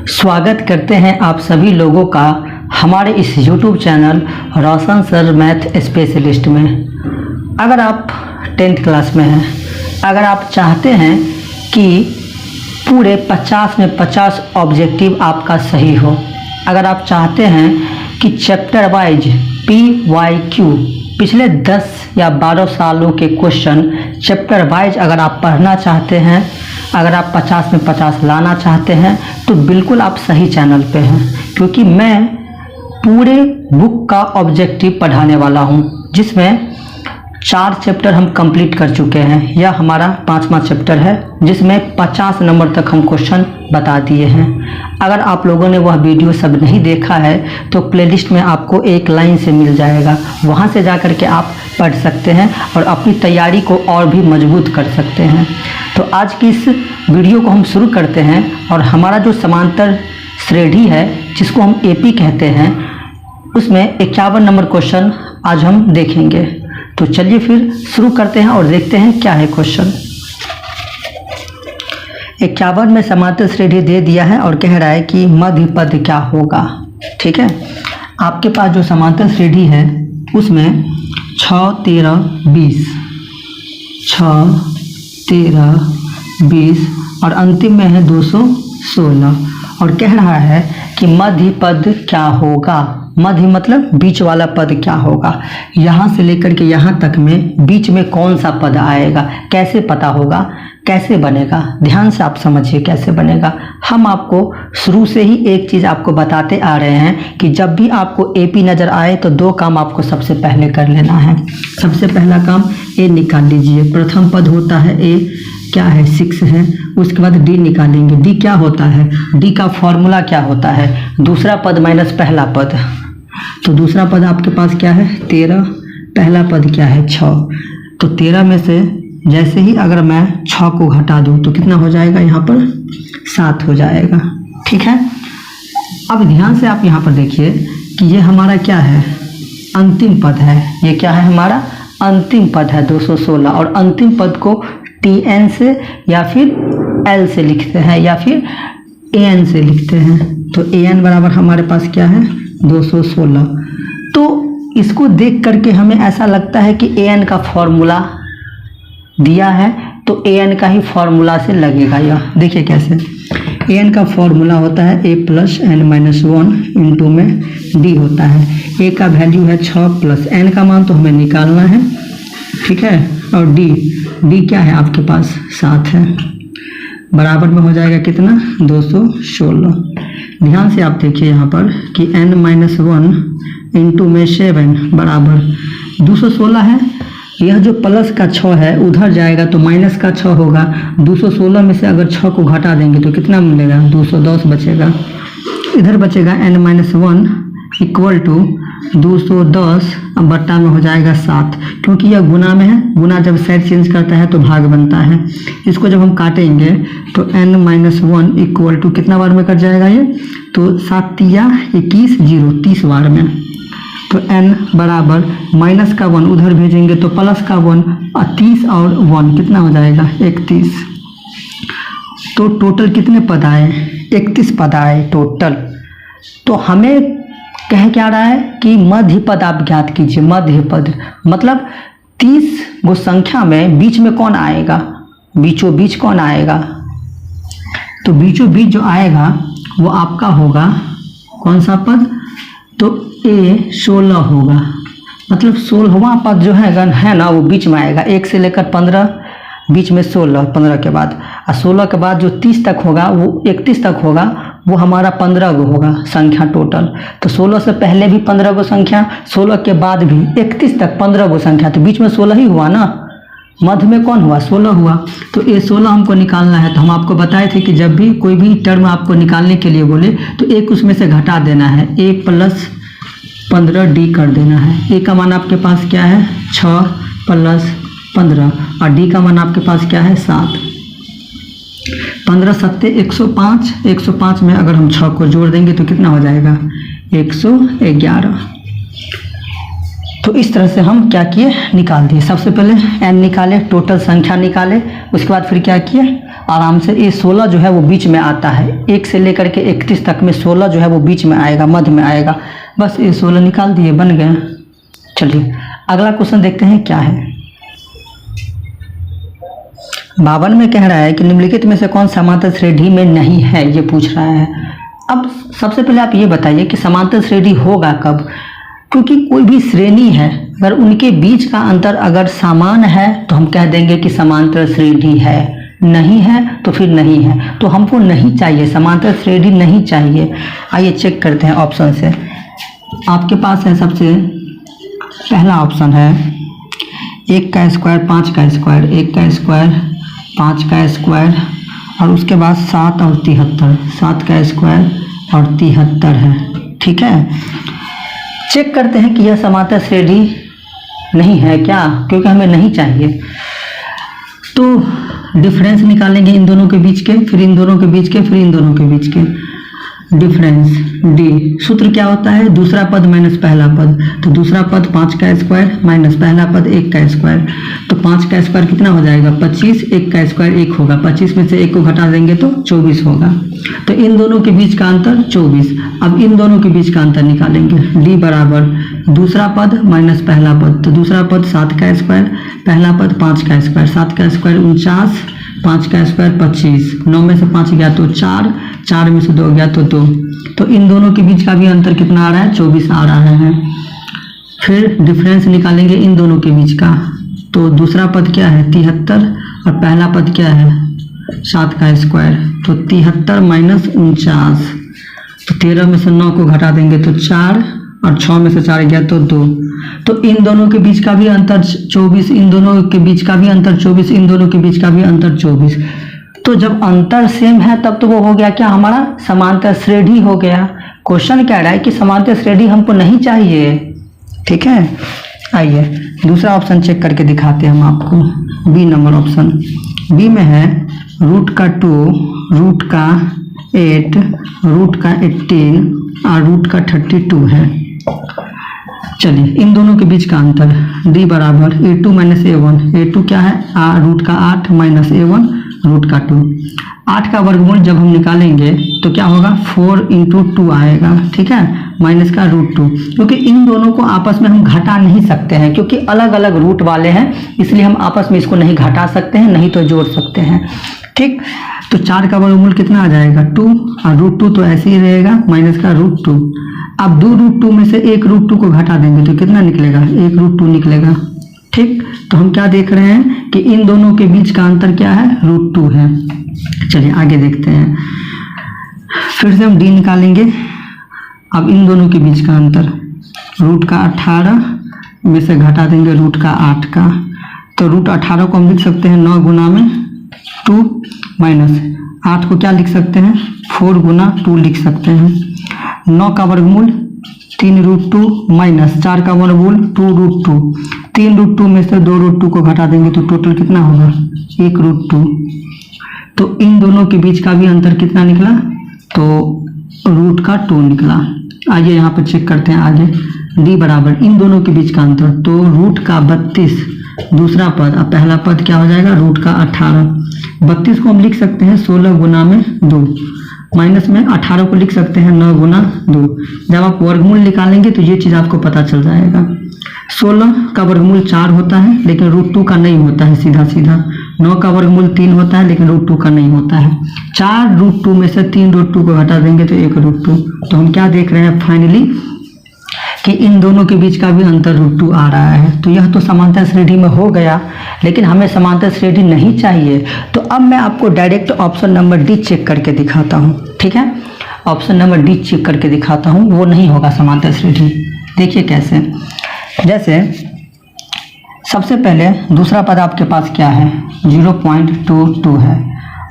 स्वागत करते हैं आप सभी लोगों का हमारे इस YouTube चैनल रोशन सर मैथ स्पेशलिस्ट में। अगर आप 10th क्लास में हैं, अगर आप चाहते हैं कि पूरे 50 में 50 ऑब्जेक्टिव आपका सही हो, अगर आप चाहते हैं कि चैप्टर वाइज PYQ पिछले 10 या 12 सालों के क्वेश्चन चैप्टर वाइज अगर आप पढ़ना चाहते हैं, अगर आप 50 में 50 लाना चाहते हैं तो बिल्कुल आप सही चैनल पे हैं, क्योंकि मैं पूरे बुक का ऑब्जेक्टिव पढ़ाने वाला हूं, जिसमें 4 चैप्टर हम कंप्लीट कर चुके हैं। यह हमारा 5वां चैप्टर है, जिसमें 50 नंबर तक हम क्वेश्चन बता दिए हैं। अगर आप लोगों ने वह वीडियो सब नहीं देखा है तो प्लेलिस्ट में आपको एक लाइन से मिल जाएगा, वहां से जा कर के आप पढ़ सकते हैं और अपनी तैयारी को और भी मजबूत कर सकते हैं। तो आज की इस वीडियो को हम शुरू करते हैं और हमारा जो समांतर श्रेणी है, जिसको हम AP कहते हैं, उसमें 51 नंबर क्वेश्चन आज हम देखेंगे। तो चलिए फिर शुरू करते हैं और देखते हैं क्या है क्वेश्चन। 51 में समांतर श्रेणी दे दिया है और कह रहा है कि मध्य पद क्या होगा। ठीक है, आपके पास जो समांतर श्रेणी है उसमें 6, 13, 20, 6, 13, 20 और अंतिम में है 216 और कह रहा है कि मध्य पद क्या होगा। मध्य मतलब बीच वाला पद क्या होगा, यहाँ से लेकर के यहाँ तक में बीच में कौन सा पद आएगा, कैसे पता होगा, कैसे बनेगा। ध्यान से आप समझिए कैसे बनेगा। हम आपको शुरू से ही एक चीज़ आपको बताते आ रहे हैं कि जब भी आपको AP नज़र आए तो 2 काम आपको सबसे पहले कर लेना है। सबसे पहला काम A निकाल लीजिए। प्रथम पद होता है A, क्या है 6 है। उसके बाद D निकालेंगे। D क्या होता है, D का फॉर्मूला क्या होता है, दूसरा पद माइनस पहला पद। तो दूसरा पद आपके पास क्या है 13, पहला पद क्या है 6। तो 13 में से जैसे ही अगर मैं 6 को घटा दूं तो कितना हो जाएगा, यहाँ पर 7 हो जाएगा। ठीक है, अब ध्यान से आप यहाँ पर देखिए कि ये हमारा क्या है, अंतिम पद है। ये क्या है, हमारा अंतिम पद है 216 और अंतिम पद को TN से या फिर L से लिखते हैं या फिर AN से लिखते हैं। तो AN बराबर हमारे पास क्या है 216। तो इसको देख करके हमें ऐसा लगता है कि AN का फॉर्मूला दिया है तो AN का ही फॉर्मूला से लगेगा। यह देखिए कैसे, AN का फॉर्मूला होता है A + n-1 इंटू में D होता है। A का वैल्यू है 6 प्लस N का मान तो हमें निकालना है। ठीक है, और D क्या है आपके पास 7 है, बराबर में हो जाएगा कितना 216। ध्यान से आप देखिए यहाँ पर कि n-1 इंटू में 7 बराबर 216 है। यह जो प्लस का 6 है उधर जाएगा तो माइनस का 6 होगा। 216 में से अगर 6 को घटा देंगे तो कितना मिलेगा, 210 बचेगा। इधर बचेगा n-1 इक्वल टू 210 अब बट्टा में हो जाएगा 7, क्योंकि यह गुना में है। गुना जब साइड चेंज करता है तो भाग बनता है। इसको जब हम काटेंगे तो n-1 इक्वल टू कितना बार में कट जाएगा ये, तो 7 या 21 0 30 बार में। तो n बराबर माइनस का 1 उधर भेजेंगे तो प्लस का 1 और 30 और 1 कितना हो जाएगा 31। तो टोटल कितने पद आए, 31 पद आए टोटल। तो हमें कह क्या रहा है कि मध्य पद आप ज्ञात कीजिए। मध्य पद मतलब 30 गो संख्या में बीच में कौन आएगा, बीचों बीच कौन आएगा। तो बीचों बीच जो आएगा वो आपका होगा कौन सा पद, तो A 16 होगा। मतलब 16वां पद जो है ना वो बीच में आएगा। 1 से लेकर 15 बीच में 16, 15 के बाद और 16 के बाद जो 30 तक होगा वो 31 तक होगा, वो हमारा 15 गो होगा संख्या टोटल। तो 16 से पहले भी 15 गो संख्या, 16 के बाद भी 31 तक 15 गो संख्या, तो बीच में 16 ही हुआ ना। मध्य में कौन हुआ, 16 हुआ। तो ये 16 हमको निकालना है। तो हम आपको बताए थे कि जब भी कोई भी टर्म आपको निकालने के लिए बोले तो एक उसमें से घटा देना है, A + 15D कर देना है। A का मान आपके पास क्या है 6 + 15 और D का मान आपके पास क्या है 7। 15 7 105, 105 में अगर हम 6 को जोड़ देंगे तो कितना हो जाएगा 111। तो इस तरह से हम क्या किए, निकाल दिए। सबसे पहले n निकाले, टोटल संख्या निकाले। उसके बाद फिर क्या किए, आराम से। ये 16 जो है वो बीच में आता है, 1 से लेकर के 31 तक में 16 जो है वो बीच में आएगा, मध्य में आएगा। बस ये 16 निकाल दिए, बन गया। चलिए अगला क्वेश्चन देखते हैं क्या है। 52 में कह रहा है कि निम्नलिखित में से कौन समांतर श्रेणी में नहीं है, ये पूछ रहा है। अब सबसे पहले आप ये बताइए कि समांतर श्रेणी होगा कब, क्योंकि कोई भी श्रेणी है अगर उनके बीच का अंतर अगर समान है तो हम कह देंगे कि समांतर श्रेणी है, नहीं है तो फिर नहीं है। तो हमको नहीं चाहिए, समांतर श्रेणी नहीं चाहिए। आइए चेक करते हैं ऑप्शन से। आपके पास है सबसे पहला ऑप्शन है 1 का स्क्वायर 5 का स्क्वायर, 1 का स्क्वायर 5 का स्क्वायर और उसके बाद 7 और 73, 7 का स्क्वायर और 73 है। ठीक है, चेक करते हैं कि यह समांतर श्रेणी नहीं है क्या, क्योंकि हमें नहीं चाहिए। तो डिफरेंस निकालेंगे इन दोनों के बीच के, फिर इन दोनों के बीच के, फिर इन दोनों के बीच के। डिफरेंस डी, सूत्र क्या होता है, दूसरा पद माइनस पहला पद। तो दूसरा पद 5 का स्क्वायर माइनस पहला पद 1 का स्क्वायर। तो 5 का स्क्वायर कितना हो जाएगा 25, 1 का स्क्वायर 1 होगा, 25 में से 1 को घटा देंगे तो 24 होगा। तो इन दोनों के बीच का अंतर 24। अब इन दोनों के बीच का अंतर निकालेंगे। डी बराबर दूसरा पद माइनस पहला पद। तो दूसरा पद 7 का स्क्वायर, पहला पद 5 का स्क्वायर। 7 का स्क्वायर 49, 5 का स्क्वायर 25, 9 में से 5 गया तो 4, 4 में से 2 गया तो 2। तो इन दोनों के बीच का भी अंतर कितना आ रहा है 24 आ रहा है। फिर डिफरेंस निकालेंगे इन दोनों के बीच का। तो दूसरा पद क्या है 73 और पहला पद क्या है 7 का स्क्वायर। तो 73 माइनस 49, तो 13 में से 9 को घटा देंगे तो 4 और 6 में से 4 गया तो 2। तो इन दोनों के बीच का भी अंतर 24, इन दोनों के बीच का भी अंतर 24, इन दोनों के बीच का भी अंतर 24। तो जब अंतर सेम है तब तो वो हो गया क्या हमारा समांतर श्रेणी हो गया। क्वेश्चन कह रहा है कि समांतर श्रेणी हमको नहीं चाहिए। ठीक है, आइए दूसरा ऑप्शन चेक करके दिखाते हैं हम आपको। बी नंबर ऑप्शन, बी में है रूट का 2, रूट का 8, रूट का 18 और रूट का 32 है। चलिए इन दोनों के बीच का अंतर डी बराबर a2 माइनस a1। a2 क्या है रूट का 8 माइनस a1 रूट का 2। 8 का वर्गमूल जब हम निकालेंगे तो क्या होगा 4 × 2 आएगा। ठीक है, माइनस का रूट 2, क्योंकि इन दोनों को आपस में हम घटा नहीं सकते हैं, क्योंकि अलग अलग रूट वाले हैं, इसलिए हम आपस में इसको नहीं घटा सकते हैं, नहीं तो जोड़ सकते हैं। ठीक, तो 4 का वर्गमूल कितना आ जाएगा 2 और रूट 2 तो ऐसे ही रहेगा, माइनस का रूट 2। अब 2 रूट 2 में से 1 रूट 2 को घटा देंगे तो कितना निकलेगा 1 रूट 2 निकलेगा। ठीक, तो हम क्या देख रहे हैं कि इन दोनों के बीच का अंतर क्या है रूट 2 है। चलिए आगे देखते हैं, फिर से हम डी निकालेंगे। अब इन दोनों के बीच का अंतर रूट का 18 में से घटा देंगे रूट का 8 का। तो रूट 18 को हम लिख सकते हैं 9 गुना में 2 माइनस 8 को क्या लिख सकते हैं 4 गुना 2 लिख सकते हैं। 9 का वर्गमूल 3 रूट 2 माइनस 4 का वर्गमूल 2 रूट 2। 3 रूट 2 में से 2 रूट 2 को घटा देंगे तो टोटल कितना होगा 1 रूट 2। तो इन दोनों के बीच का भी अंतर कितना निकला तो रूट का 2 निकला। आइए यहाँ पर चेक करते हैं आगे। डी बराबर इन दोनों के बीच का अंतर, तो रूट का 32 दूसरा पद, अब पहला पद क्या हो जाएगा रूट का 18। 32 को हम लिख सकते हैं 16 गुना में 2, माइनस में 18 को लिख सकते हैं 9 गुना 2। जब आप वर्गमूल निकालेंगे तो ये चीज़ आपको पता चल जाएगा। 16 का वर्गमूल 4 होता है लेकिन रूट 2 का नहीं होता है सीधा सीधा। 9 का वर्गमूल 3 होता है लेकिन रूट 2 का नहीं होता है। 4 रूट 2 में से 3 रूट 2 को घटा देंगे तो 1 रूट 2। तो हम क्या देख रहे हैं फाइनली कि इन दोनों के बीच का भी अंतर रूट 2 आ रहा है। तो यह तो समांतर श्रेणी में हो गया, लेकिन हमें समांतर श्रेणी नहीं चाहिए। तो अब मैं आपको direct option number D check करके दिखाता हूँ। ठीक है, ऑप्शन नंबर डी चेक करके दिखाता हूँ, वो नहीं होगा समांतर श्रेणी। देखिए कैसे, जैसे सबसे पहले दूसरा पद आपके पास क्या है 0.22 है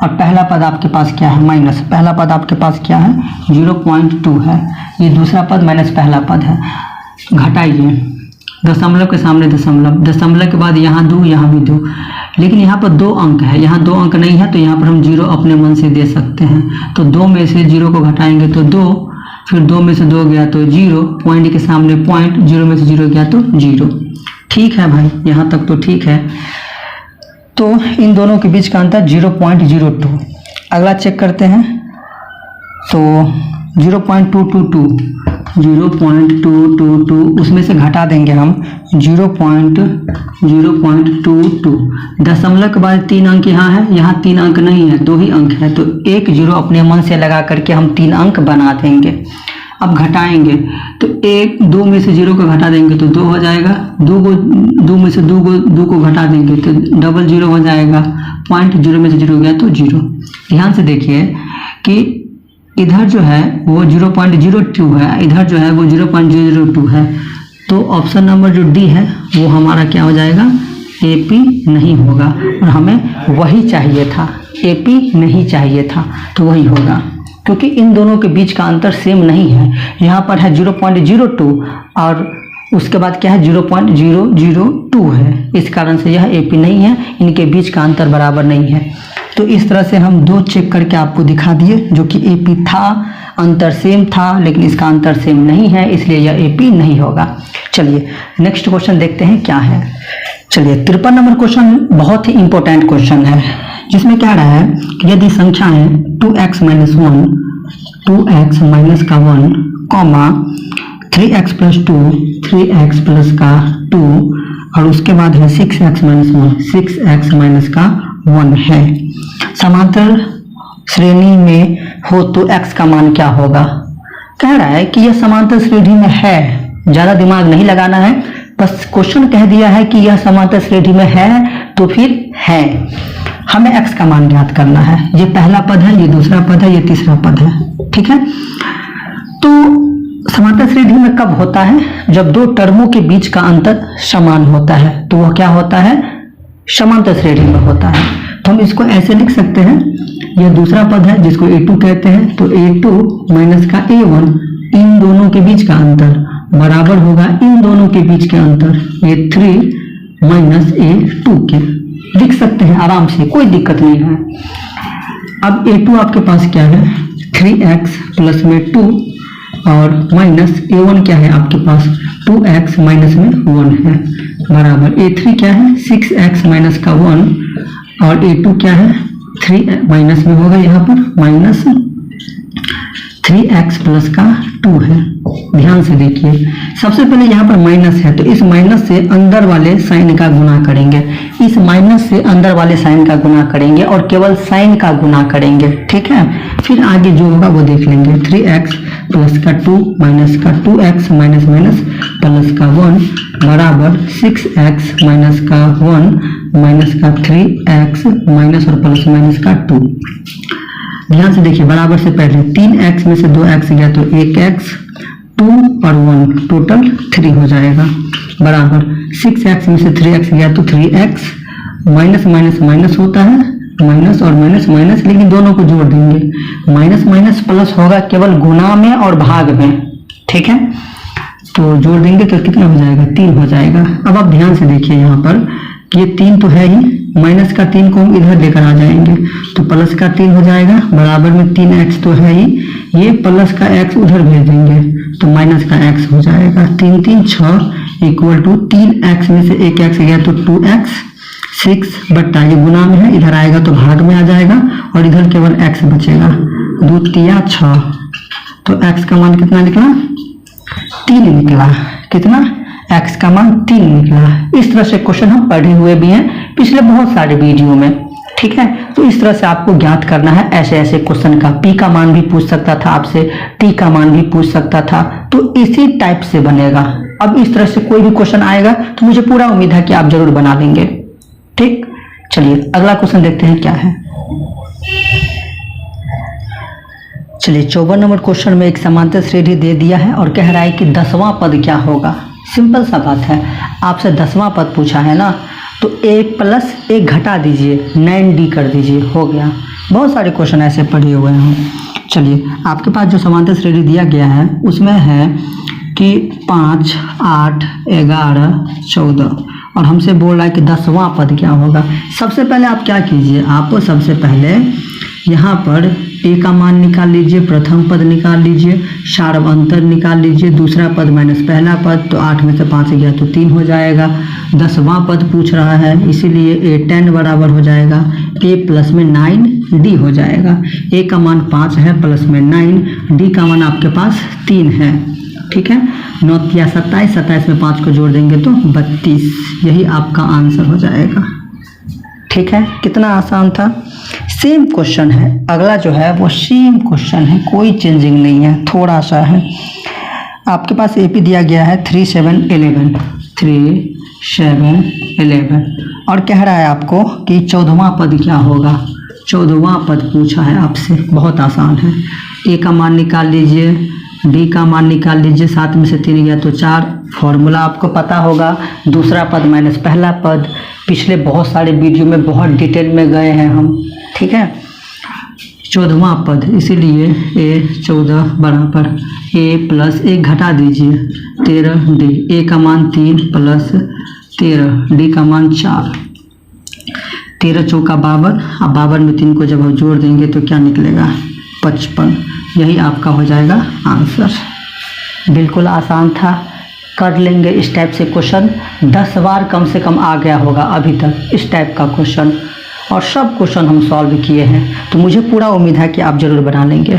और पहला पद आपके पास क्या है माइनस, पहला पद आपके पास क्या है 0.2 है। ये दूसरा पद माइनस पहला पद है। घटाइए, दशमलव के सामने दशमलव, दशमलव के बाद यहाँ 2 यहाँ भी 2, लेकिन यहाँ पर 2 अंक है, यहाँ 2 अंक नहीं है तो यहाँ पर हम 0 अपने मन से दे सकते हैं। तो 2 में से 0 को घटाएंगे तो 2, फिर 2 में से 2 गया तो 0, पॉइंट के सामने पॉइंट, 0 में से 0 गया तो 0। ठीक है भाई, यहाँ तक तो ठीक है। तो तो इन दोनों के बीच का अंतर 0.02। अगला चेक करते हैं, तो 0.222 उसमें से घटा देंगे हम 0.22। दशमलव के बाद 3 अंक यहाँ है, यहाँ 3 अंक नहीं है, 2 ही अंक है, तो एक 0 अपने मन से लगा करके हम 3 अंक बना देंगे। अब घटाएंगे तो 2 में से 0 को घटा देंगे तो 2 हो जाएगा, 2 में से 2 को घटा देंगे तो डबल 0 हो जाएगा, पॉइंट 0 में से 0 गया तो 0। ध्यान से देखिए कि इधर जो है वो 0.02 है, इधर जो है वो 0.002 है, तो ऑप्शन नंबर जो डी है वो हमारा क्या हो जाएगा, AP नहीं होगा, और हमें वही चाहिए था, AP नहीं चाहिए था, तो वही होगा, क्योंकि इन दोनों के बीच का अंतर सेम नहीं है। यहाँ पर है 0.02 और उसके बाद क्या है 0.002 है, इस कारण से यह AP नहीं है, इनके बीच का अंतर बराबर नहीं है। तो इस तरह से हम 2 चेक करके आपको दिखा दिए, जो कि AP था, अंतर सेम था, लेकिन इसका अंतर सेम नहीं है, इसलिए यह AP नहीं होगा। चलिए नेक्स्ट क्वेश्चन देखते हैं क्या है। चलिए 53 नंबर क्वेश्चन बहुत ही इंपॉर्टेंट क्वेश्चन है, जिसमें क्या रहा है कि यदि संख्या है 2x - 1, 2x - 1, comma 3x + 2, 3x + 2, और उसके बाद है 6x - 1, 6x - 1 है। समांतर श्रेणी में हो तो x का मान क्या होगा। कह रहा है कि यह समांतर श्रेणी में है, ज्यादा दिमाग नहीं लगाना है, बस क्वेश्चन कह दिया है कि यह समांतर श्रेणी में है तो फिर है, हमें x का मान ज्ञात करना है। ये पहला पद है, ये दूसरा पद है, ये तीसरा पद है, ठीक है। तो समांतर श्रेणी में कब होता है, जब 2 टर्मों के बीच का अंतर समान होता है, तो वह क्या होता है, समांतर श्रेणी में होता है। तो हम इसको ऐसे लिख सकते हैं, यह दूसरा पद है जिसको A2 कहते हैं, तो A2 माइनस का A1, इन दोनों के बीच का अंतर बराबर होगा इन दोनों के बीच के अंतर A3 माइनस A2 के। लिख सकते हैं आराम से, कोई दिक्कत नहीं है। अब A2 आपके पास क्या है, 3x प्लस में 2, और माइनस A1 क्या है आपके पास, 2x माइनस में 1 है, बराबर A3 क्या है, 6x माइनस का 1, और A2 क्या है, 3 माइनस में होगा यहाँ पर माइनस 3x प्लस का 2 है। ध्यान से देखिए, सबसे पहले यहाँ पर माइनस है, तो इस माइनस से अंदर वाले साइन का गुना करेंगे, इस माइनस से अंदर वाले साइन का गुना करेंगे, और केवल साइन का गुना करेंगे, ठीक है। फिर आगे जो होगा वो देख लेंगे, 3x प्लस का 2 माइनस का 2x माइनस माइनस प्लस का 1 बराबर 6x माइनस का 1 माइनस का 3x माइनस और प्लस माइनस का 2। ध्यान से देखिए, बराबर से पहले 3x में से 2x गया तो 1x, 2 और 1 टोटल 3 हो जाएगा, बराबर 6x में से 3x गया तो 3x, माइनस माइनस माइनस होता है, माइनस और माइनस माइनस, लेकिन दोनों को जोड़ देंगे, माइनस माइनस प्लस होगा केवल गुना में और भाग में, ठीक है। तो जोड़ देंगे तो कितना हो जाएगा, 3 हो जाएगा। अब आप ध्यान से देखिए यहाँ पर, ये 3 तो है ही, माइनस का 3 को हम इधर लेकर आ जाएंगे तो प्लस का 3 हो जाएगा, बराबर में 3x तो है ही, ये प्लस का x उधर भेज देंगे तो माइनस का x हो जाएगा, 3 3 6 इक्वल टू 3x में से 1x गया तो 2x, 6 बट्टा ये गुना में है, इधर आएगा तो भाग में आ जाएगा, और इधर केवल x बचेगा, 2 3 6, तो x का मान कितना निकला, 3 निकला। कितना, x का मान 3 निकला। इस तरह से क्वेश्चन हम पढ़े हुए भी हैं पिछले बहुत सारे वीडियो में, ठीक है। तो इस तरह से आपको ज्ञात करना है ऐसे ऐसे क्वेश्चन का। p का मान भी पूछ सकता था आपसे, t का मान भी पूछ सकता था, तो इसी टाइप से बनेगा। अब इस तरह से कोई भी क्वेश्चन आएगा तो मुझे पूरा उम्मीद है कि आप जरूर बना लेंगे, ठीक। चलिए अगला क्वेश्चन देखते हैं क्या है। चलिए 54 नंबर क्वेश्चन में एक समांतर श्रेणी दे दिया है और कह रहा है कि 10वां पद क्या होगा। सिंपल सा बात है, आपसे 10वां पद पूछा है ना, तो a प्लस a घटा दीजिए, 9d कर दीजिए, हो गया। बहुत सारे क्वेश्चन ऐसे पढ़े हुए हैं। चलिए आपके पास जो समांतर श्रेणी दिया गया है उसमें है कि 5 8 11 14, और हमसे बोल रहा है कि 10वां पद क्या होगा। सबसे पहले आप क्या कीजिए, आप सबसे पहले यहाँ पर a का मान निकाल लीजिए, प्रथम पद निकाल लीजिए, सार्वंतर निकाल लीजिए, दूसरा पद माइनस पहला पद, तो 8 में से 5 गया तो 3 हो जाएगा, 10वां पद पूछ रहा है, इसीलिए a10 बराबर हो जाएगा a प्लस में 9d हो जाएगा। a का मान 5 है प्लस में 9, d का मान आपके पास 3 है। ठीक है, 9 या 27, 27 में 5 को जोड़ देंगे तो 32, यही आपका आंसर हो जाएगा। ठीक है, कितना आसान था। सेम क्वेश्चन है, अगला जो है वो सेम क्वेश्चन है, कोई चेंजिंग नहीं है, थोड़ा सा है। आपके पास एपी दिया गया है 3 7 11, 3 7 11 और कह रहा है आपको कि 14वां पद क्या होगा। 14वां पद पूछा है आपसे, बहुत आसान है। ए का मान निकाल लीजिए, डी का मान निकाल लीजिए, 7 में से 3 गया तो 4। फॉर्मूला आपको पता होगा, दूसरा पद माइनस पहला पद। पिछले बहुत सारे वीडियो में बहुत डिटेल में गए हैं हम। ठीक है, 14वां पद, इसीलिए a 14 बराबर a प्लस 1 घटा दीजिए 13d, a का मान 3 प्लस 13, d का मान 4, 13 चौका 52, अब 52 में 3 को जब हम जोड़ देंगे तो क्या निकलेगा 55, यही आपका हो जाएगा आंसर। बिल्कुल आसान था, कर लेंगे इस टाइप से क्वेश्चन। 10 बार कम से कम आ गया होगा अभी तक इस टाइप का क्वेश्चन, और सब क्वेश्चन हम सॉल्व किए हैं, तो मुझे पूरा उम्मीद है कि आप जरूर बना लेंगे।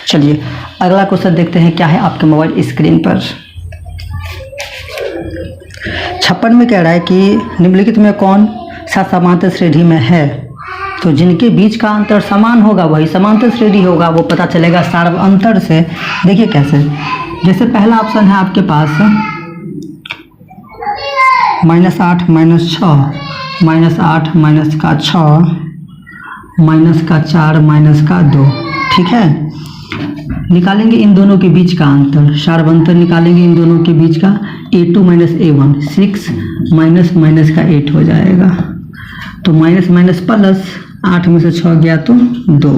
चलिए अगला क्वेश्चन देखते हैं क्या है आपके मोबाइल स्क्रीन पर। 56 में कह रहा है कि निम्नलिखित में कौन सा समांतर श्रेणी में है, तो जिनके बीच का अंतर समान होगा वही समांतर श्रेणी होगा। वो पता चलेगा सार्व अंतर से। देखिए कैसे, जैसे पहला ऑप्शन है आपके पास -8 -6, -8 माइनस का 6 माइनस का 4 माइनस का 2। ठीक है, निकालेंगे इन दोनों के बीच का अंतर, सार्व अंतर निकालेंगे इन दोनों के बीच का। a2 minus a1, 6 minus minus का 8 हो जाएगा, तो माइनस माइनस प्लस, 8 में से 6 गया तो 2।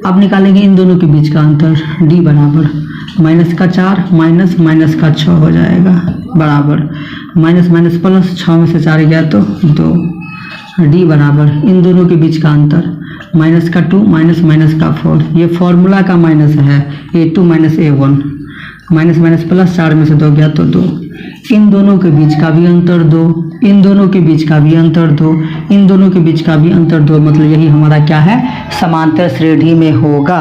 अब निकालेंगे इन दोनों के बीच का अंतर, d बराबर माइनस का 4 माइनस माइनस का 6 हो जाएगा, बराबर माइनस माइनस प्लस, 6 में से 4 गया तो 2, d बराबर इन दोनों के बीच का अंतर माइनस का 2 माइनस माइनस का 4, ये फॉर्मूला का माइनस है, a2 minus a1, minus minus plus, 4 में से 2 गया तो 2, इन दोनों के बीच का भी अंतर 2, इन दोनों के बीच का भी अंतर 2, इन दोनों के बीच का भी अंतर 2, मतलब यही हमारा क्या है समांतर श्रेणी में होगा।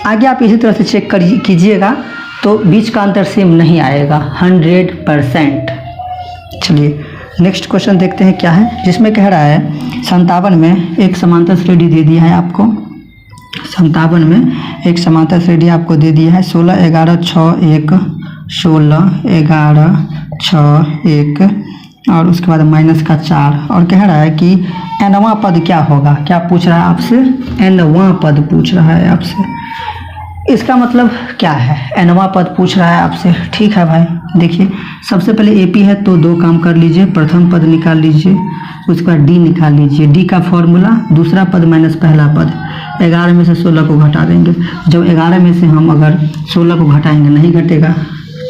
आगे आप इसी तरह से चेक कीजिएगा तो बीच का अंतर सेम नहीं आएगा 100%। चलिए नेक्स्ट क्वेश्चन देखते हैं क्या है, जिसमें कह रहा है 57 में एक समांतर श्रेणी दे दिया है आपको। 57 में एक समांतर श्रेणी आपको दे दिया है 16 11 6 1, 16 11 6 1 और उसके बाद माइनस का 4, और कह रहा है कि nवां पद क्या होगा। क्या पूछ रहा है आपसे, nवां पद पूछ रहा है आपसे। इसका मतलब क्या है, nवां पद पूछ रहा है आपसे। ठीक है भाई, देखिए सबसे पहले AP है तो 2 काम कर लीजिए, प्रथम पद निकाल लीजिए, उसके बाद D निकाल लीजिए। D का फॉर्मूला दूसरा पद माइनस पहला पद, 11 में से 16 को घटा देंगे। जब 11 में से हम अगर 16 को घटाएंगे नहीं घटेगा,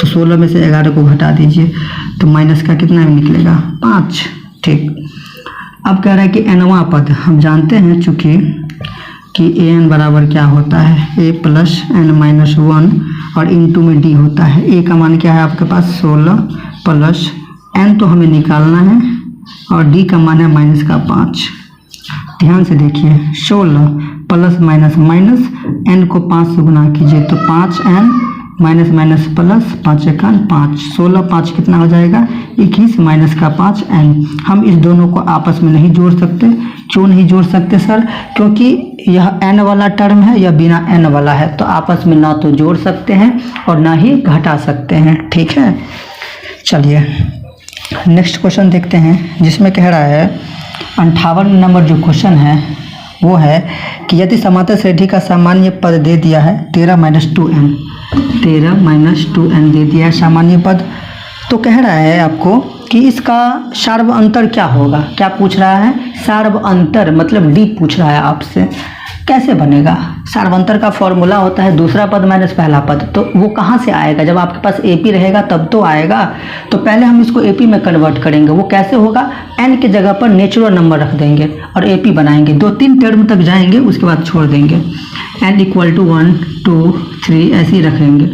तो 16 में से 11 को घटा दीजिए तो माइनस का कितना निकलेगा 5। ठीक, अब कह रहा है कि nवां पद हम जानते हैं चूँकि कि an बराबर क्या होता है a प्लस n माइनस 1 और इंटू में d होता है। a का मान क्या है आपके पास 16 प्लस n तो हमें निकालना है और d का मान है माइनस का 5। ध्यान से देखिए, 16 प्लस माइनस माइनस n को 5 से गुना कीजिए तो 5n माइनस माइनस प्लस, 5 एकान 5, 16 5 कितना हो जाएगा 21 माइनस का 5n। हम इस दोनों को आपस में नहीं जोड़ सकते। क्यों नहीं जोड़ सकते सर, क्योंकि यह n वाला टर्म है, यह बिना n वाला है, तो आपस में ना तो जोड़ सकते हैं और ना ही घटा सकते हैं। ठीक है, चलिए नेक्स्ट क्वेश्चन देखते हैं, जिसमें कह रहा है 58 नंबर जो क्वेश्चन है वो है कि यदि समांतर श्रेणी का सामान्य पद दे दिया है 13 माइनस 2n, 13 माइनस 2n दे दिया है सामान्य पद, तो कह रहा है आपको कि इसका सार्व अंतर क्या होगा। क्या पूछ रहा है, सार्व अंतर मतलब d पूछ रहा है आपसे। कैसे बनेगा, सार्व अंतर का फॉर्मूला होता है दूसरा पद माइनस पहला पद, तो वो कहाँ से आएगा, जब आपके पास AP रहेगा तब तो आएगा। तो पहले हम इसको AP में कन्वर्ट करेंगे। वो कैसे होगा, n के जगह पर नेचुरल नंबर रख देंगे और AP बनाएंगे, 2-3 टर्म तक जाएंगे, उसके बाद छोड़ देंगे। n = 1 2 3 ऐसे ही रखेंगे।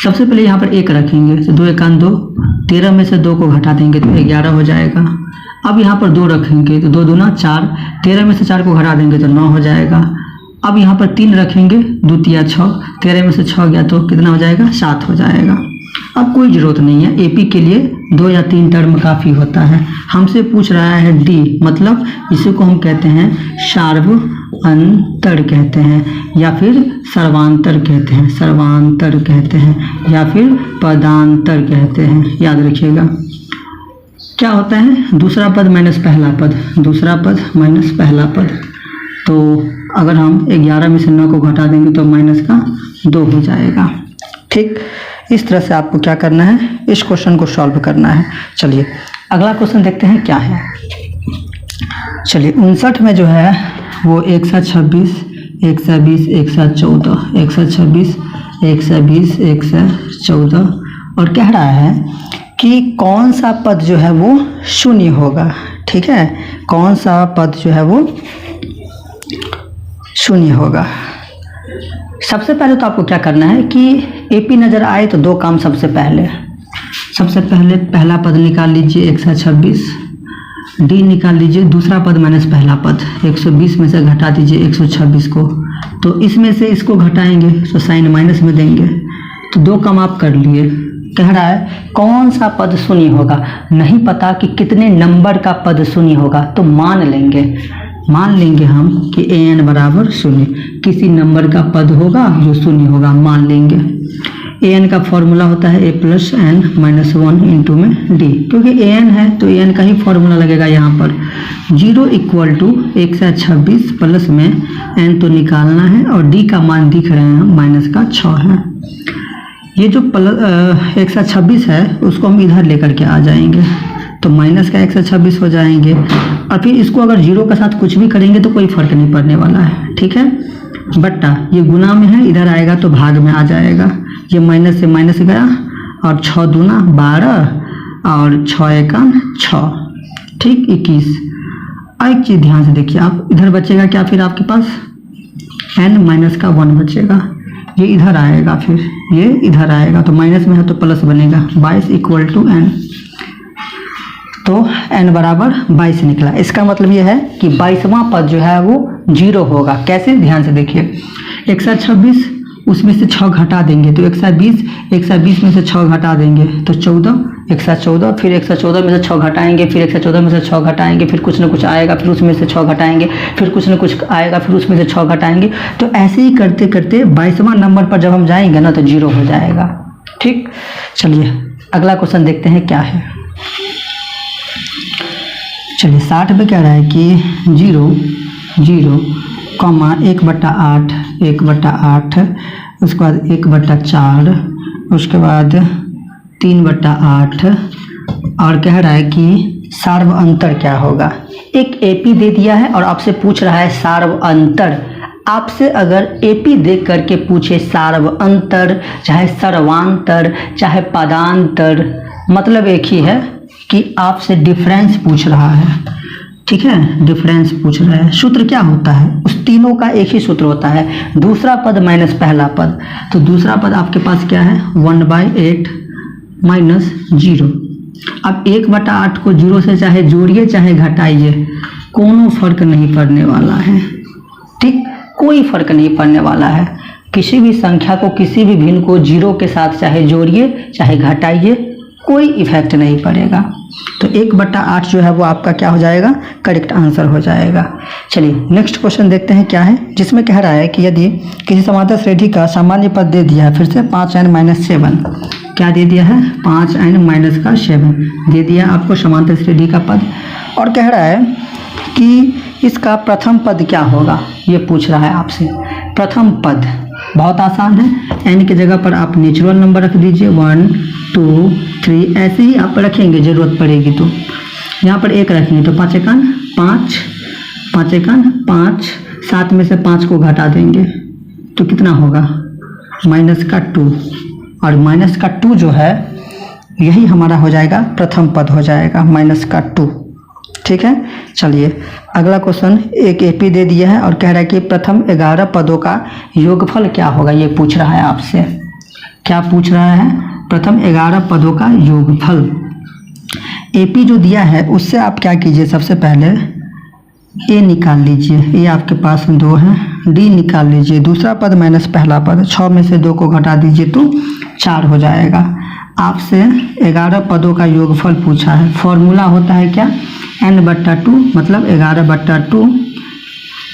सबसे पहले यहाँ पर 1 रखेंगे तो 2 एकान 2, 13 में से 2 को घटा देंगे तो 11 हो जाएगा। अब यहाँ पर 2 रखेंगे तो 2 दूना 4, 13 में से 4 को घटा देंगे तो 9 हो जाएगा। अब यहाँ पर 3 रखेंगे, 2 तिया 6, 13 में से 6 गया तो कितना हो जाएगा, 7 हो जाएगा। अब कोई ज़रूरत नहीं है, एपी के लिए 2 या 3 टर्म काफ़ी होता है। हमसे पूछ रहा है डी, मतलब इसी को हम कहते हैं सार्वअंतर कहते हैं, या फिर सर्वांतर कहते हैं, सर्वांतर कहते हैं, या फिर पदांतर कहते हैं। याद रखिएगा क्या होता है, दूसरा पद माइनस पहला पद, दूसरा पद माइनस पहला पद। तो अगर हम 11 में से 9 को घटा देंगे तो माइनस का 2 हो जाएगा। ठीक, इस तरह से आपको क्या करना है, इस क्वेश्चन को सॉल्व करना है। चलिए अगला क्वेश्चन देखते हैं क्या है। चलिए 59 में जो है वो 126, 120, 114, 126, 120, 114 और कह रहा है कि कौन सा पद जो है वो शून्य होगा। ठीक है, कौन सा पद जो है वो शून्य होगा। सबसे पहले तो आपको क्या करना है कि एपी नज़र आए तो 2 काम। सबसे पहले पहला पद निकाल लीजिए 126, डी निकाल लीजिए दूसरा पद माइनस पहला पद, 120 में से घटा दीजिए 126 को, तो इसमें से इसको घटाएंगे तो साइन माइनस में देंगे। तो 2 काम आप कर लिए। कह रहा है कौन सा पद शून्य होगा, नहीं पता कि कितने नंबर का पद शून्य होगा, तो मान लेंगे हम कि an बराबर 0, किसी नंबर का पद होगा जो शून्य होगा, मान लेंगे। an का फॉर्मूला होता है a plus n minus 1 into में d, क्योंकि an है तो an का ही फॉर्मूला लगेगा यहाँ पर। 0 इक्वल टू 126 प्लस में n तो निकालना है और d का मान दिख रहे हैं हम माइनस का 6 है। ये जो 126 है उसको हम इधर लेकर के आ जाएंगे तो माइनस का 126 हो जाएंगे, और फिर इसको अगर 0 के साथ कुछ भी करेंगे तो कोई फर्क नहीं पड़ने वाला है। ठीक है, बट्टा ये गुना में है, इधर आएगा तो भाग में आ जाएगा। ये माइनस से माइनस गया और 6 दूना 12 और 6 एकान 6, ठीक 21। एक चीज़ ध्यान से देखिए आप, इधर बचेगा क्या फिर आपके पास n माइनस का 1 बचेगा, ये इधर आएगा, फिर ये इधर आएगा तो माइनस में है तो प्लस बनेगा। 22 इक्वल टू n, तो n बराबर 22 निकला। इसका मतलब ये है कि 22वां पद जो है वो 0 होगा। कैसे, ध्यान से देखिए, 126 उसमें से 6 घटा देंगे तो 120 में से 6 घटा देंगे तो 14, 114, फिर 114 में से 6 घटाएंगे, फिर 114 में से 6 घटाएंगे, फिर कुछ ना कुछ आएगा, फिर उसमें से 6 घटाएंगे, फिर कुछ ना कुछ आएगा, फिर उसमें से 6 घटाएंगे। तो ऐसे ही करते करते 22वां नंबर पर जब हम जाएंगे ना तो 0 हो जाएगा। ठीक, चलिए अगला क्वेश्चन देखते हैं क्या है। चलिए 60 में कह रहा है कि 0, 0, 1/8, 1/8, उसके बाद 1/4, उसके बाद 3/8, और कह रहा है कि सार्वअंतर क्या होगा। एक एपी दे दिया है और आपसे पूछ रहा है सार्वअंतर। आपसे अगर एपी देख करके पूछे सार्वअंतर, चाहे सर्वांतर, चाहे पदांतर, मतलब एक ही है कि आपसे डिफरेंस पूछ रहा है। ठीक है, डिफरेंस पूछ रहा है। सूत्र क्या होता है, उस तीनों का एक ही सूत्र होता है, दूसरा पद माइनस पहला पद। तो दूसरा पद आपके पास क्या है, 1/8 माइनस 0। अब 1/8 को 0 से चाहे जोड़िए चाहे घटाइए, कोनो फर्क नहीं पड़ने वाला है। ठीक, कोई फर्क नहीं पड़ने वाला है। किसी भी संख्या को, किसी भी भिन्न को 0 के साथ चाहे जोड़िए चाहे घटाइए, कोई इफेक्ट नहीं पड़ेगा। तो 1/8 जो है वो आपका क्या हो जाएगा, करेक्ट आंसर हो जाएगा। चलिए नेक्स्ट क्वेश्चन देखते हैं क्या है, जिसमें कह रहा है कि यदि किसी समांतर श्रेणी का सामान्य पद दे दिया है, फिर से 5n-7, क्या दे दिया है, 5n-7 दे दिया आपको समांतर श्रेणी का पद, और कह रहा है कि इसका प्रथम पद क्या होगा, ये पूछ रहा है आपसे। प्रथम पद बहुत आसान है, n की जगह पर आप नेचुरल नंबर रख दीजिए, 1, 2, 3, ऐसे ही आप रखेंगे, जरूरत पड़ेगी तो। यहाँ पर 1 रखेंगे तो 5 एकान 5, 5 एकान 5, 7 में से 5 को घटा देंगे तो कितना होगा, माइनस का 2, और माइनस का 2 जो है यही हमारा हो जाएगा प्रथम पद हो जाएगा, माइनस का 2। ठीक है, चलिए अगला क्वेश्चन, एक एपी दे दिया है और कह रहा है कि प्रथम 11 पदों का योगफल क्या होगा, ये पूछ रहा है आपसे। क्या पूछ रहा है? प्रथम 11 पदों का योगफल। एपी जो दिया है उससे आप क्या कीजिए, सबसे पहले ए निकाल लीजिए, ए आपके पास 2 है, डी निकाल लीजिए, दूसरा पद माइनस पहला पद, 6 में से 2 को घटा दीजिए तो 4 हो जाएगा। आपसे 11 पदों का योगफल पूछा है। फॉर्मूला होता है क्या? n/2 मतलब 11/2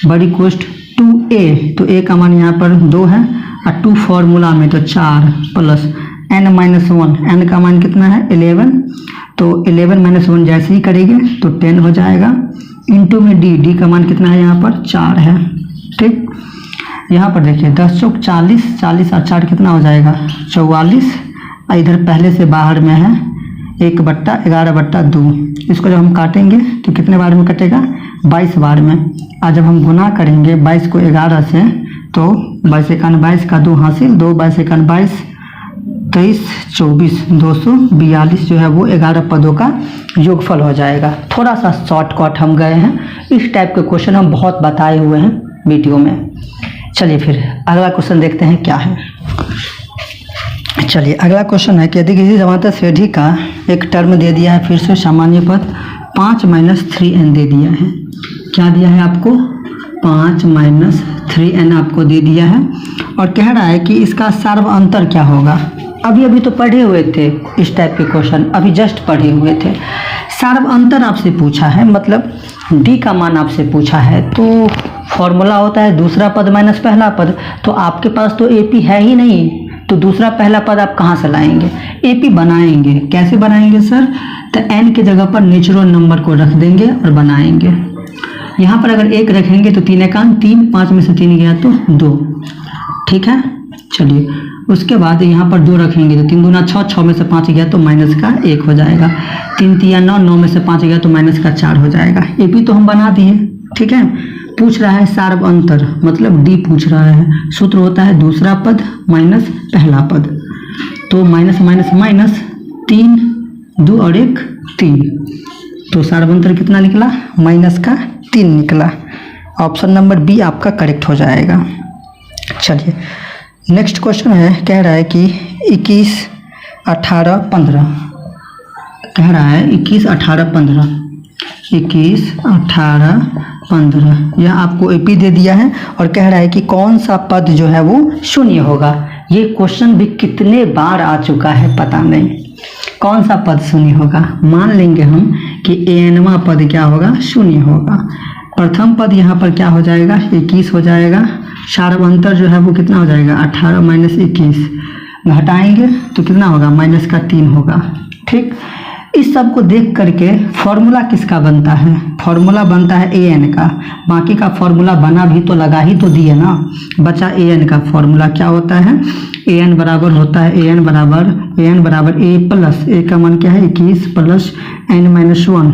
बड़ी कोष्ट 2a, तो a का मान यहाँ पर 2 है और 2 फॉर्मूला में तो 4 प्लस n-1, n का मान कितना है 11, तो 11 - 1 जैसे ही करेंगे तो 10 हो जाएगा। इंटू में डी का मान कितना है यहाँ पर 4 है। ठीक, यहाँ पर देखिए 10 चौक 40, 40 और 4 कितना हो जाएगा 44, इधर पहले से बाहर में है 1/11/2। इसको जब हम काटेंगे तो कितने बार में कटेगा 22 बार में। आज जब हम गुना करेंगे 22 को 11 से तो 22 × 22 का 2 हासिल, 2 22 × 22 23 24 242 जो है वो 11 पदों का योगफल हो जाएगा। थोड़ा सा शॉर्टकट हम गए हैं, इस टाइप के क्वेश्चन हम बहुत बताए हुए हैं वीडियो में। चलिए फिर अगला क्वेश्चन देखते हैं क्या है। चलिए अगला क्वेश्चन है कि यदि किसी समांतर श्रेणी का एक टर्म दे दिया है, फिर से सामान्य पद 5 - 3n दे दिया है। क्या दिया है आपको? 5 - 3n आपको दे दिया है और कह रहा है कि इसका सर्व अंतर क्या होगा। अभी तो पढ़े हुए थे इस टाइप के क्वेश्चन, अभी जस्ट पढ़े हुए थे। सर्व अंतर आपसे पूछा है, मतलब डी का मान आपसे पूछा है, तो फॉर्मूला होता है दूसरा पद माइनस पहला पद। तो आपके पास तो एपी है ही नहीं, तो दूसरा पहला पद आप कहाँ से लाएंगे? एपी बनाएंगे। कैसे बनाएंगे सर? तो एन के जगह पर नेचुरल नंबर को रख देंगे और बनाएंगे। यहाँ पर अगर 1 रखेंगे तो 3 एकान 3, 5 में से 3 गया तो 2। ठीक है, चलिए उसके बाद यहाँ पर 2 रखेंगे तो 3 दूना 6, 6 में से 5 गया तो माइनस का 1 हो जाएगा। 3 तिया 9, 9 में से 5 गया तो माइनस का 4 हो जाएगा। एपी तो हम बना दिए। ठीक है, पूछ रहा है सार्व अंतर, मतलब डी पूछ रहा है। सूत्र होता है दूसरा पद माइनस पहला पद, तो माइनस माइनस माइनस 3 2 और 1 3, तो सार्व अंतर कितना निकला? -3 निकला। ऑप्शन नंबर बी आपका करेक्ट हो जाएगा। चलिए नेक्स्ट क्वेश्चन है, कह रहा है कि 21 18 15, कह रहा है 21 18 15, 21 18 15, यह आपको एपी दे दिया है और कह रहा है कि कौन सा पद जो है वो शून्य होगा। ये क्वेश्चन भी कितने बार आ चुका है पता नहीं। कौन सा पद शून्य होगा? मान लेंगे हम कि एनवा पद क्या होगा? शून्य होगा। प्रथम पद यहाँ पर क्या हो जाएगा? 21 हो जाएगा। सार्व अंतर जो है वो कितना हो जाएगा? 18 - 21, घटाएंगे तो कितना होगा? -3 होगा। ठीक, इस सब को देख करके फॉर्मूला किसका बनता है? फॉर्मूला बनता है ए एन का। बाकी का फॉर्मूला बना भी तो लगा ही तो दिए ना, बचा ए एन का फॉर्मूला। क्या होता है? ए एन बराबर होता है ए एन बराबर ए प्लस ए का मान क्या है 21 प्लस n-1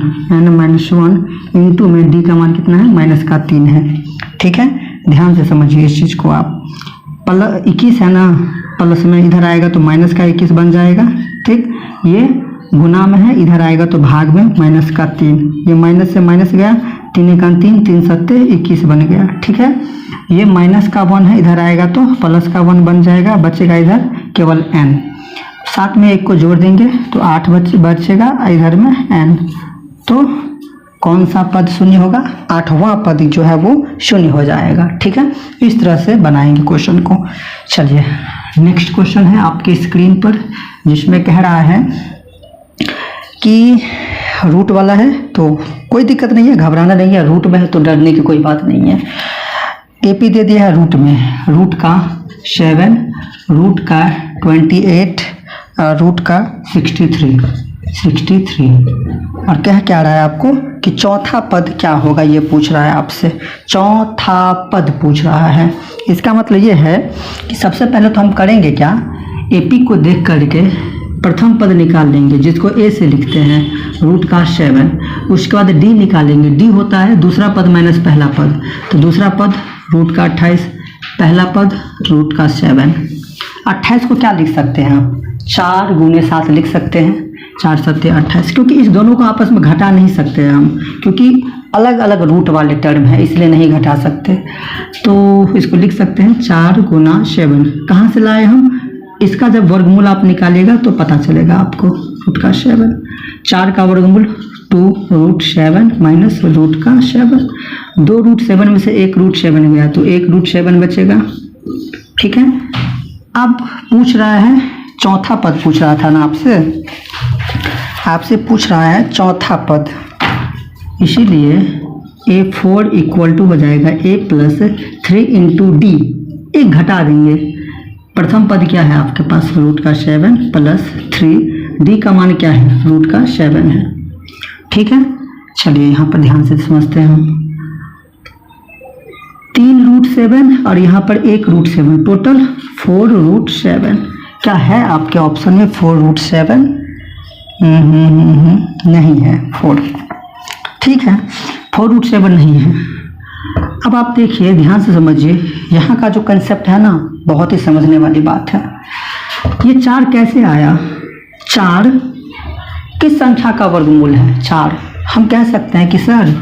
इंटू में डी का मान कितना है? -3 है। ठीक है, ध्यान से समझिए इस चीज़ को आप। प्लस 21 है ना, प्लस में इधर आएगा तो माइनस का 21 बन जाएगा। ठीक, ये गुना में है, इधर आएगा तो भाग में -3, ये माइनस से माइनस गया, 3 एकान 3, 3 सत्ते 21 बन गया। ठीक है, ये माइनस का 1 है, इधर आएगा तो प्लस का 1 बन जाएगा, बचेगा इधर केवल n, साथ में 1 को जोड़ देंगे तो 8 बचेगा, इधर में n। तो कौन सा पद शून्य होगा? 8वां पद जो है वो शून्य हो जाएगा। ठीक है, इस तरह से बनाएंगे क्वेश्चन को। चलिए नेक्स्ट क्वेश्चन है आपके स्क्रीन पर, जिसमें कह रहा है कि रूट वाला है तो कोई दिक्कत नहीं है, घबराना नहीं है। रूट में है तो डरने की कोई बात नहीं है। एपी दे दिया है रूट में, रूट का 7, रूट का 28, रूट का 63 और क्या रहा है आपको कि चौथा पद क्या होगा, ये पूछ रहा है आपसे। चौथा पद पूछ रहा है। इसका मतलब ये है कि सबसे पहले तो हम करेंगे क्या, एपी को देख करके प्रथम पद निकाल लेंगे, जिसको ए से लिखते हैं, रूट का 7। उसके बाद डी निकालेंगे, डी होता है दूसरा पद माइनस पहला पद, तो दूसरा पद रूट का 28, पहला पद रूट का 7। 28 को क्या लिख सकते हैं आप? 4 × 7 लिख सकते हैं, 4 7 28, क्योंकि इस दोनों को आपस में घटा नहीं सकते हैं हम, क्योंकि अलग अलग रूट वाले टर्म है, इसलिए नहीं घटा सकते। तो इसको लिख सकते हैं 4 × 7। कहाँ से लाए हम? इसका जब वर्गमूल आप निकालिएगा तो पता चलेगा आपको। रूट का 7, 4 का वर्गमूल 2√7 माइनस रूट का 7, 2√7 में से 1√7 गया तो 1√7 बचेगा। ठीक है, अब पूछ रहा है चौथा पद पूछ रहा था ना आपसे पूछ रहा है चौथा पद, इसीलिए A4 इक्वल टू हो जाएगा A प्लस 3 इंटू डी। एक घटा देंगे, प्रथम पद क्या है आपके पास रूट का 7 प्लस 3, डी का मान क्या है रूट का 7 है। ठीक है, चलिए यहाँ पर ध्यान से समझते हैं हम। 3√7 और यहाँ पर 1√7, टोटल 4√7। क्या है आपके ऑप्शन में 4√7? नहीं है 4। ठीक है, 4√7 नहीं है। अब आप देखिए ध्यान से समझिए, यहाँ का जो कंसेप्ट है ना बहुत ही समझने वाली बात है। ये 4 कैसे आया? 4 किस संख्या का वर्गमूल है? 4। हम कह सकते हैं कि सर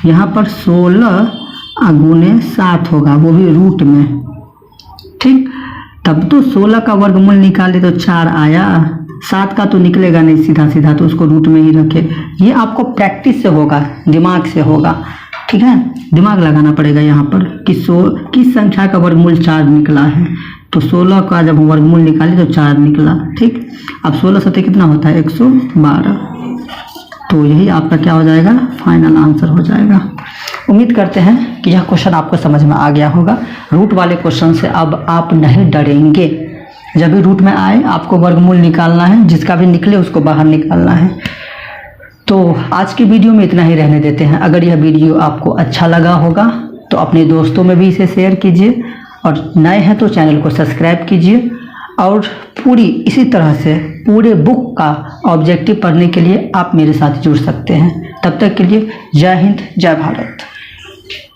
यहाँ पर 16 गुने 7 होगा, वो भी रूट में। ठीक, तब तो 16 का वर्गमूल निकाले तो 4 आया, 7 का तो निकलेगा नहीं सीधा सीधा, तो उसको रूट में ही रखे। ये आपको प्रैक्टिस से होगा, दिमाग से होगा। ठीक है, दिमाग लगाना पड़ेगा यहाँ पर कि किस संख्या का वर्गमूल 4 निकला है। तो 16 का जब वर्गमूल निकाले तो 4 निकला। ठीक, अब 16 सतह कितना होता है 112, तो यही आपका क्या हो जाएगा फाइनल आंसर हो जाएगा। उम्मीद करते हैं कि यह क्वेश्चन आपको समझ में आ गया होगा। रूट वाले क्वेश्चन से अब आप नहीं डरेंगे। जब भी रूट में आए आपको वर्गमूल निकालना है, जिसका भी निकले उसको बाहर निकालना है। तो आज की वीडियो में इतना ही रहने देते हैं। अगर यह वीडियो आपको अच्छा लगा होगा तो अपने दोस्तों में भी इसे शेयर कीजिए, और नए हैं तो चैनल को सब्सक्राइब कीजिए। और पूरी इसी तरह से पूरे बुक का ऑब्जेक्टिव पढ़ने के लिए आप मेरे साथ जुड़ सकते हैं। तब तक के लिए जय हिंद, जय भारत।